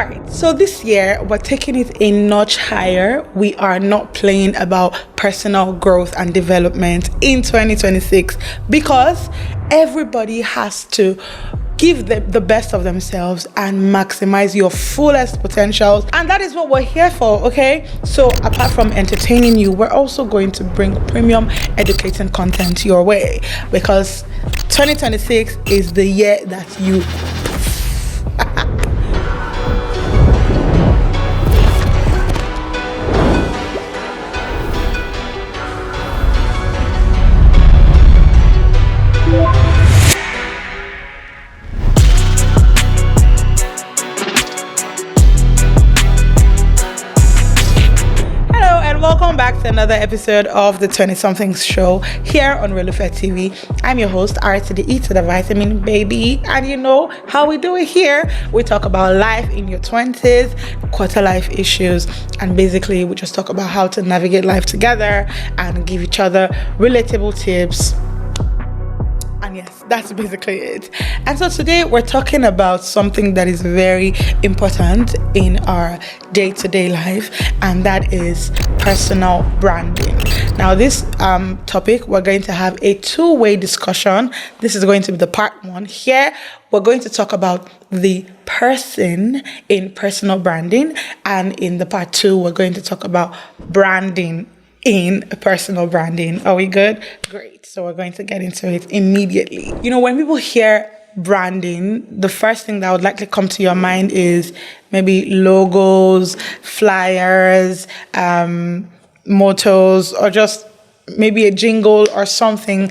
Alright, so this year we're taking it a notch higher. We are not playing about personal growth and development in 2026 because everybody has to give the best of themselves and maximize your fullest potentials, and that is what we're here for. Okay, so apart from entertaining you, we're also going to bring premium educating content your way because 2026 is the year that you welcome back to another episode of the 20-somethings show here on Relufe TV. I'm your host, R to the E to the vitamin baby, and you know how we do it here. We talk about life in your 20s, quarter life issues, and basically we just talk about how to navigate life together and give each other relatable tips. And yes, that's basically it. And so today we're talking about something that is very important in our day-to-day life, and that is personal branding. Now, this topic, we're going to have a two-way discussion. This is going to be the part one. Here, we're going to talk about the person in personal branding, and in the part two, we're going to talk about branding in personal branding. Are we good? Great. So we're going to get into it immediately. You know, when people hear branding, the first thing that would likely come to your mind is maybe logos, flyers, mottos, or just maybe a jingle or something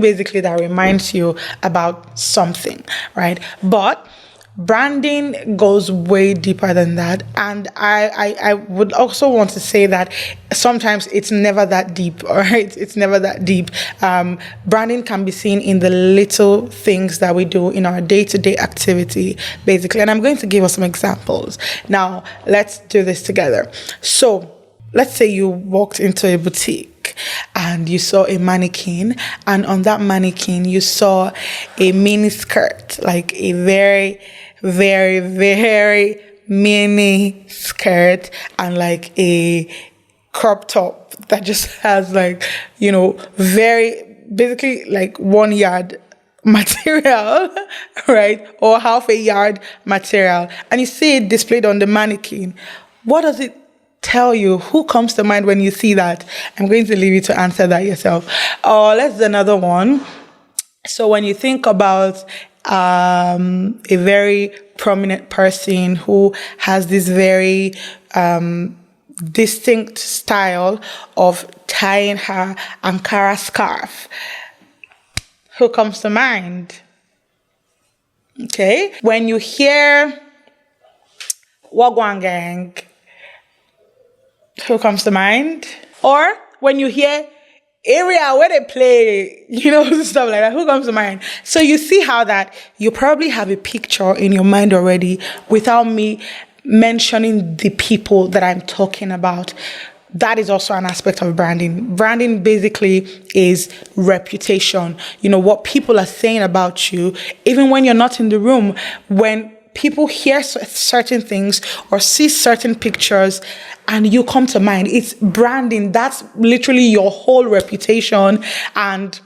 basically that reminds you about something, right? But branding goes way deeper than that, and I would also want to say that sometimes it's never that deep. All right, it's never that deep. Branding can be seen in the little things that we do in our day-to-day activity, basically, and I'm going to give us some examples. Now, let's do this together. So let's say you walked into a boutique and you saw a mannequin, and on that mannequin you saw a mini skirt, like a very, very, very mini skirt, and like a crop top that just has, like, you know, very basically like 1 yard material, right? Or half a yard material, and you see it displayed on the mannequin. What does it tell you? Who comes to mind when you see that? I'm going to leave you to answer that yourself. Or let's do another one. So when you think about a very prominent person who has this very distinct style of tying her Ankara scarf, who comes to mind? Okay, when you hear Wagwan Gang, who comes to mind? Or when you hear area where they play, you know, stuff like that, who comes to mind? So you see how that you probably have a picture in your mind already without me mentioning the people that I'm talking about. That is also an aspect of branding. Branding basically is reputation. You know, what people are saying about you, even when you're not in the room, when people hear certain things or see certain pictures and you come to mind. It's branding. That's literally your whole reputation, and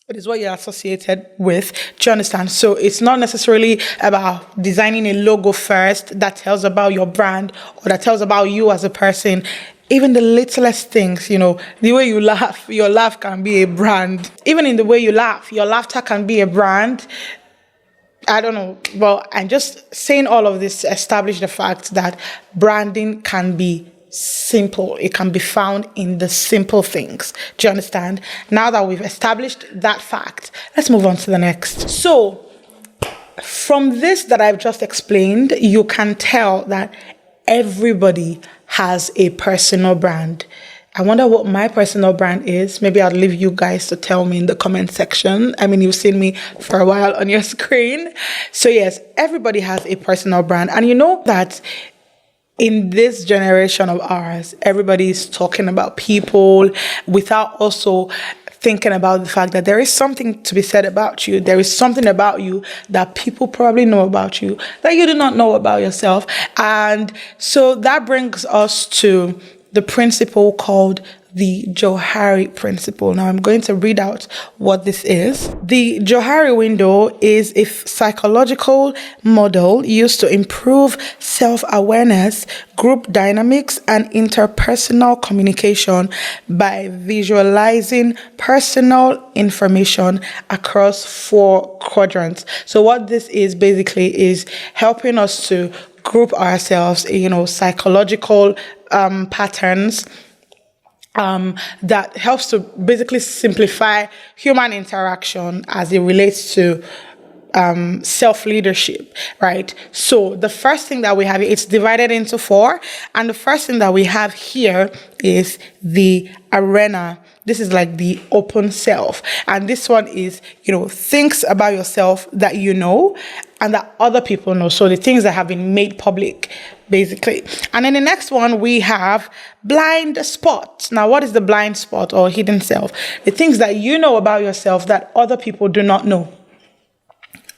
it is what you're associated with. Do you understand? So it's not necessarily about designing a logo first that tells about your brand or that tells about you as a person. Even the littlest things, you know, the way you laugh, your laugh can be a brand. Even in the way you laugh, your laughter can be a brand. I don't know. Well, I'm just saying all of this to establish the fact that branding can be simple. It can be found in the simple things. Do you understand? Now that we've established that fact, let's move on to the next. So, from this that I've just explained, you can tell that everybody has a personal brand. I wonder what my personal brand is. Maybe I'll leave you guys to tell me in the comment section. I mean, you've seen me for a while on your screen. So yes, everybody has a personal brand. And you know that in this generation of ours, everybody is talking about people without also thinking about the fact that there is something to be said about you. There is something about you that people probably know about you that you do not know about yourself. And so that brings us to the principle called the Johari principle. Now I'm going to read out what this is. The Johari window is a psychological model used to improve self-awareness, group dynamics, and interpersonal communication by visualizing personal information across 4 quadrants. So what this is basically is helping us to group ourselves, psychological patterns that helps to basically simplify human interaction as it relates to self-leadership, right? So the first thing that we have, it's divided into 4. And the first thing that we have here is the arena. This is like the open self. And this one is, things about yourself that you know and that other people know. So the things that have been made public, basically. And then the next one, we have blind spot. Now, what is the blind spot or hidden self? The things that you know about yourself that other people do not know.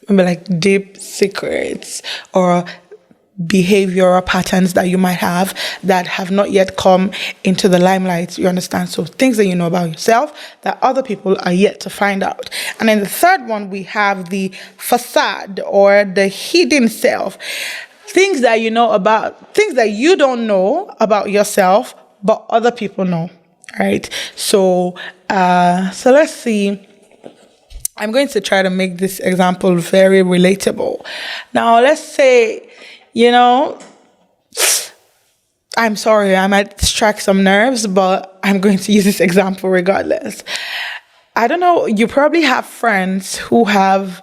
Maybe like deep secrets or behavioral patterns that you might have that have not yet come into the limelight. You understand? So things that you know about yourself that other people are yet to find out. And then the third one, we have the facade or the hidden self. Things that you know about, things that you don't know about yourself, but other people know, right? So let's see. I'm going to try to make this example very relatable. Now, let's say, I'm sorry, I might strike some nerves, but I'm going to use this example regardless. I don't know, you probably have friends who have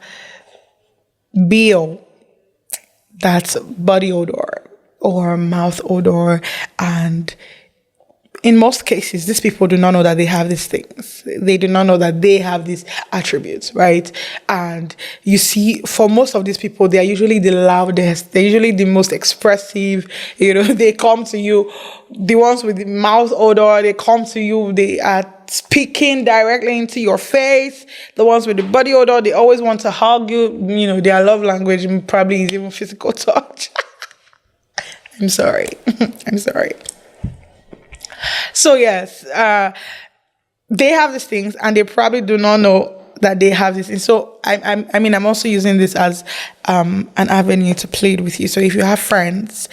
BO, that's body odor or mouth odor, and in most cases, these people do not know that they have these things. They do not know that they have these attributes, right? And you see, for most of these people, they are usually the loudest. They're usually the most expressive. They come to you, the ones with the mouth odor, they come to you, they are speaking directly into your face. The ones with the body odor, they always want to hug you. Their love language probably is even physical touch. I'm sorry. I'm sorry. So yes, they have these things and they probably do not know that they have this. And so I'm also using this as an avenue to plead with you. So if you have friends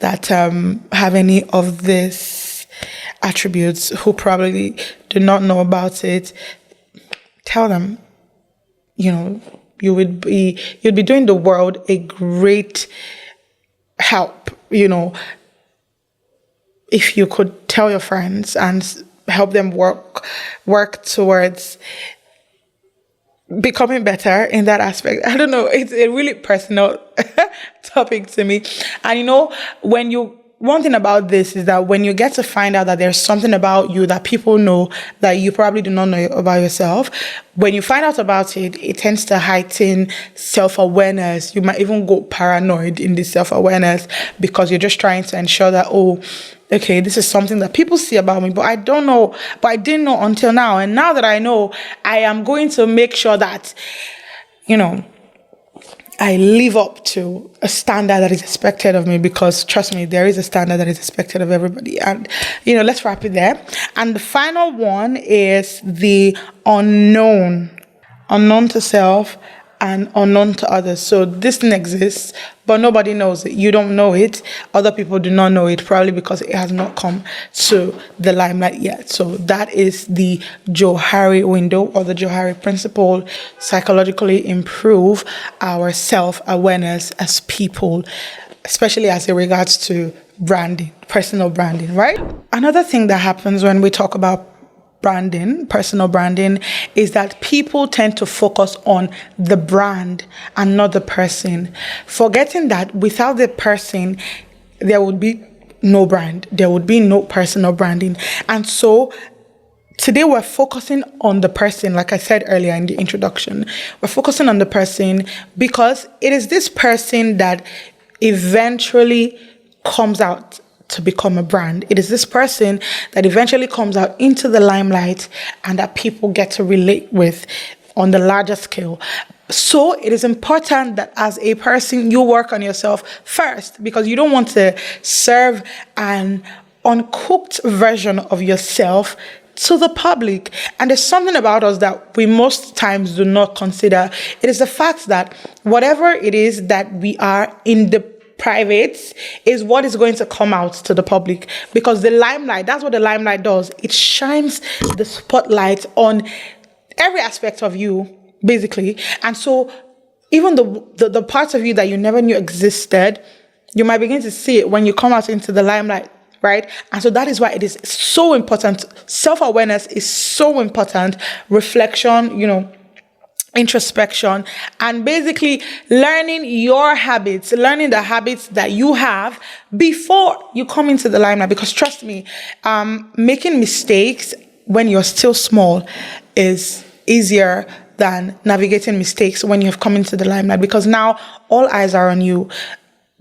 that have any of these attributes who probably do not know about it, tell them, you'd be doing the world a great help, if you could tell your friends and help them work towards becoming better in that aspect. I don't know. It's a really personal topic to me. And one thing about this is that when you get to find out that there's something about you that people know that you probably do not know about yourself, when you find out about it, it tends to heighten self-awareness. You might even go paranoid in this self-awareness because you're just trying to ensure that, okay, this is something that people see about me, but I don't know, but I didn't know until now. And now that I know, I am going to make sure that, I live up to a standard that is expected of me, because trust me, there is a standard that is expected of everybody. And, let's wrap it there. And the final one is the unknown to self and unknown to others. So this thing exists, but nobody knows it. You don't know it. Other people do not know it, probably because it has not come to the limelight yet. So that is the Johari window or the Johari principle. Psychologically improve our self-awareness as people, especially as it regards to branding, personal branding, right? Another thing that happens when we talk about branding, personal branding, is that people tend to focus on the brand and not the person, forgetting that without the person, there would be no brand, there would be no personal branding. And so today we're focusing on the person, like I said earlier in the introduction. We're focusing on the person because it is this person that eventually comes out to become a brand. It is this person that eventually comes out into the limelight and that people get to relate with on the larger scale. So it is important that as a person, you work on yourself first, because you don't want to serve an uncooked version of yourself to the public. And there's something about us that we most times do not consider. It is the fact that whatever it is that we are in the private is what is going to come out to the public, because the limelight, that's what the limelight does. It shines the spotlight on every aspect of you, basically. And so even the parts of you that you never knew existed, you might begin to see it when you come out into the limelight, right? And so that is why it is so important. Self-awareness is so important. Reflection, introspection, and basically learning your habits, learning the habits that you have before you come into the limelight. Because trust me, making mistakes when you're still small is easier than navigating mistakes when you have come into the limelight, because now all eyes are on you.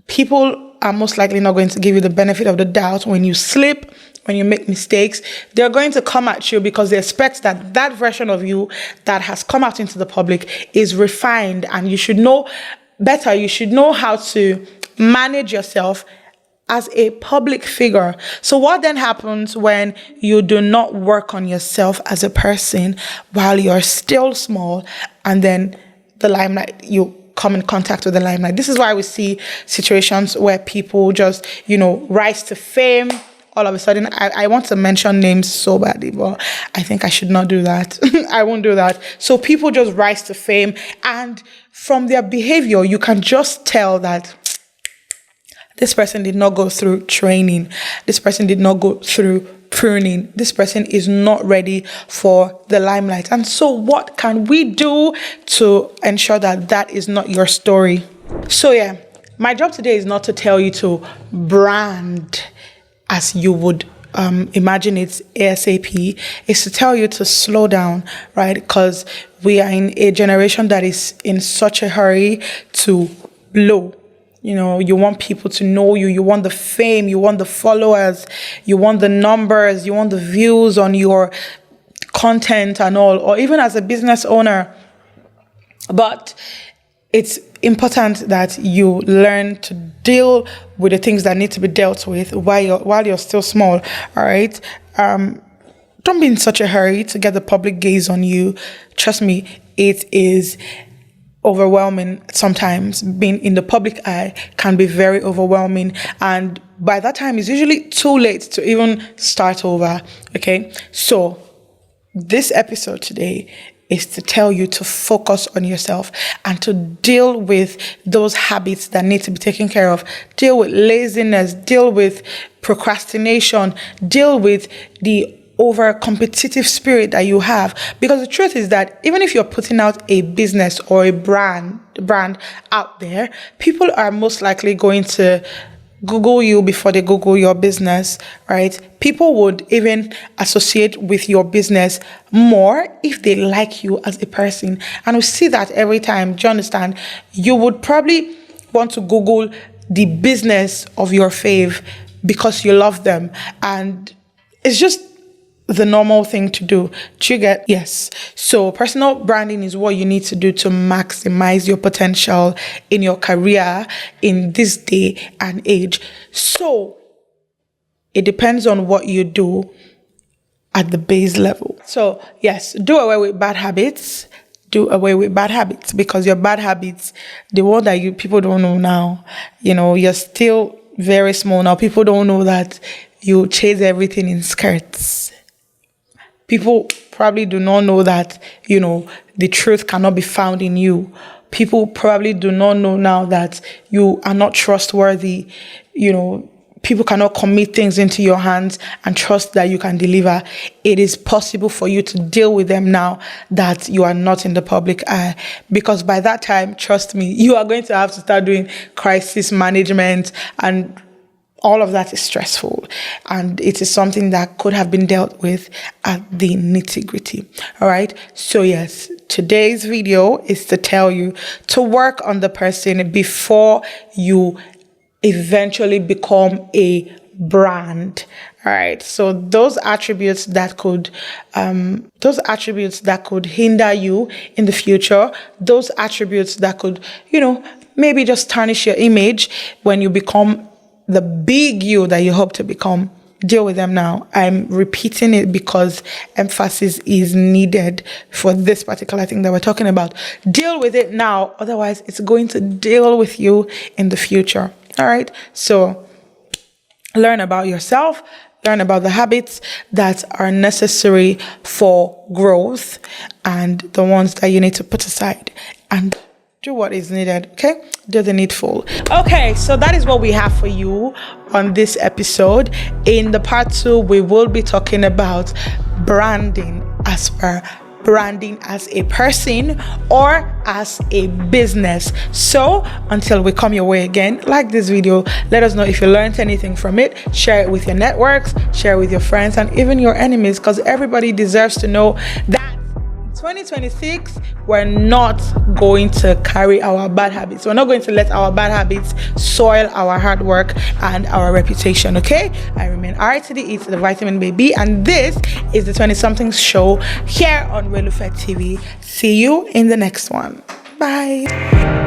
People are most likely not going to give you the benefit of the doubt when you slip, when you make mistakes. They're going to come at you because they expect that that version of you that has come out into the public is refined, and you should know better. You should know how to manage yourself as a public figure. So what then happens when you do not work on yourself as a person while you're still small, and then the limelight, you come in contact with the limelight? This is why we see situations where people just, rise to fame all of a sudden. I want to mention names so badly, but I think I should not do that. I won't do that. So people just rise to fame, and from their behavior, you can just tell that this person did not go through training. This person did not go through pruning. This person is not ready for the limelight. And so what can we do to ensure that that is not your story? So yeah, my job today is not to tell you to brand as you would imagine it ASAP. It's to tell you to slow down, right? Because we are in a generation that is in such a hurry to blow. You want people to know you. You want the fame. You want the followers. You want the numbers. You want the views on your content and all, or even as a business owner. But it's important that you learn to deal with the things that need to be dealt with while you're still small. All right. Don't be in such a hurry to get the public gaze on you. Trust me, it is overwhelming sometimes. Being in the public eye can be very overwhelming, and by that time it's usually too late to even start over. Okay, so this episode today is to tell you to focus on yourself and to deal with those habits that need to be taken care of. Deal with laziness, deal with procrastination, deal with the over competitive spirit that you have. Because the truth is that even if you're putting out a business or a brand out there, people are most likely going to Google you before they Google your business, right? People would even associate with your business more if they like you as a person. And we see that every time. Do you understand? You would probably want to Google the business of your fave because you love them. And it's just the normal thing to do. Do you get? Yes. So personal branding is what you need to do to maximize your potential in your career in this day and age. So it depends on what you do at the base level. So yes, do away with bad habits. Do away with bad habits, because your bad habits, the one that people don't know now, you're still very small now. People don't know that you chase everything in skirts. People probably do not know that, the truth cannot be found in you. People probably do not know now that you are not trustworthy. People cannot commit things into your hands and trust that you can deliver. It is possible for you to deal with them now that you are not in the public eye. Because by that time, trust me, you are going to have to start doing crisis management, and all of that is stressful, and it is something that could have been dealt with at the nitty-gritty. All right. So yes, today's video is to tell you to work on the person before you eventually become a brand. All right, so those attributes that could hinder you in the future, those attributes that could, maybe just tarnish your image when you become the big you that you hope to become. Deal with them now. I'm repeating it because emphasis is needed for this particular thing that we're talking about. Deal with it now, otherwise it's going to deal with you in the future. All right, so learn about yourself, learn about the habits that are necessary for growth and the ones that you need to put aside, and do what is needed. Okay, do the needful. Okay, so that is what we have for you on this episode. In the part 2, we will be talking about branding as a person or as a business. So until we come your way again, like this video, let us know if you learned anything from it. Share it with your networks, share it with your friends, and even your enemies, because everybody deserves to know that 2026, we're not going to carry our bad habits. We're not going to let our bad habits soil our hard work and our reputation. Okay, I remain R to the E to the vitamin baby, and this is the 20-somethings show here on Relufe TV. See you in the next one. Bye.